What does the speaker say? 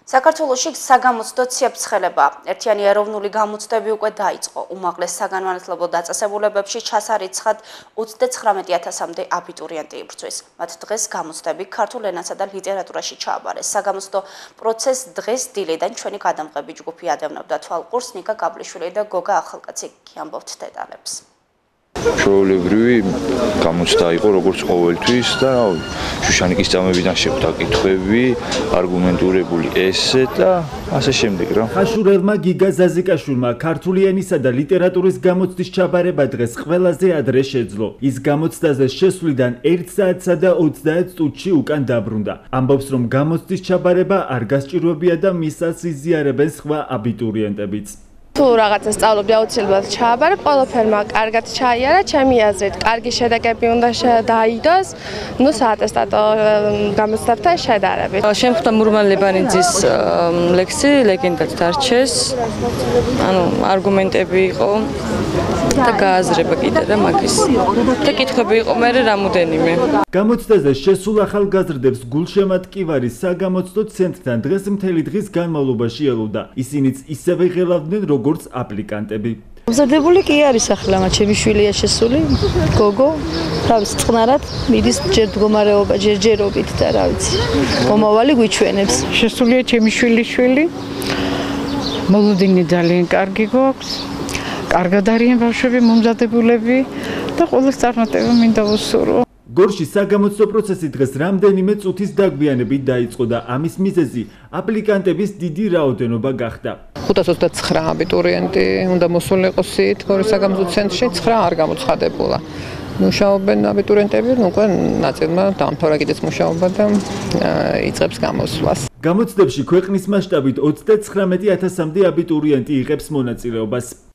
საქართველოში საგამოცდო ციებ-ცხელება ერთიანი ეროვნული გამოცდები უკვე დაიწყო. უმაღლეს საგანმანათლებლო დაწესებულებებში ჩასარიცხად 39,000-მდე აბიტურიენტი იბრძვის. მათ დღეს გამოცდები ქართულ ენასა და ლიტერატურაში ჩააბარეს. საგამოცდო პროცესს დღეს დილიდან ჩვენი გადამღები ჯგუფი ადევნებდა თვალყურს. ნიკა კაბლიშვილი და გოგა ახალკაცი გიამბობთ დეტალებს. ჩვეულებრივი გამოცდა იყო როგორც ყოველთვის და შუშანიკის წამებიდან შეხვდა კითხვები, არგუმენტირებული ესე და ასე შემდეგ რა. ხაშურელმა გიგა ზაზიკაშვილმა ქართული ენისა და ლიტერატურის გამოცდის ჩაბარება დღეს ყველაზე ადრე შეძლო. ის გამოცდაზე შესვლიდან 1 საათსა და 30 წუთში უკან დაბრუნდა. ამბობს, რომ გამოცდის ჩაბარება არ გასჭირვებია და მისაც იზიარებენ სხვა აბიტურიენტებიც. თუ რაღაცა სწავლობდი აუცილებლად ჩააბარებ, ყველაფერმა კარგად ჩაიარა, ჩემი აზრით, კარგი შედეგები უნდა დაიდოს, საატესტატო გამოცდებთან შედარებით. შემხვდა მურმან ლებანიძის ლექსი, ლეგენდად დარჩეს, არგუმენტები იყო და გააზრება კიდე რა მაგის. და კითხვები იყო მე რამოდენიმე. გამოცდაზე შესულ ახალგაზრდებს გულშემატკივარი საგამოცდო ცენტრთან დღეს მთელი დღის განმავლობაში ელოდა. ისინიც ისევე ღელავდნენ როგორც აპლიკანტები. მზადებული კი არის ახლა, ჩემი შვილია შესული, გოგო, თავის წყნარად მიდის ჯერ მდგომარეობა, ჯერჯერობით და რა ვიცი, მომავალი გვიჩვენებს. შესულია ჩემი შვილი, მოლოდინი ძალიან კარგი გვაქვს, კარგად არიან ბავშვები, მომზადებულები და ყოველს წარმატება მინდა ვუსურვო. გორში საგამოცდო პროცესი დღეს რამდენიმე წუთის დაგვიანებით დაიწყო და ამის მიზეზი აპლიკანტების დიდი რაოდენობა გახდა. 529 აბიტურიენტი უნდა მოსულიყო სით გორის საგამოცდო ცენტრში, 9 არ გამოცხადებულა. მუშაობენ აბიტურიენტები, უკვე ნაწილმა დაამთავრა კიდეც მუშაობა და იწყებს გამოსვლას. გამოცდებში ქვეყნის მასშტაბით 39,000-მდე აბიტურიენტი იღებს მონაწილეობას.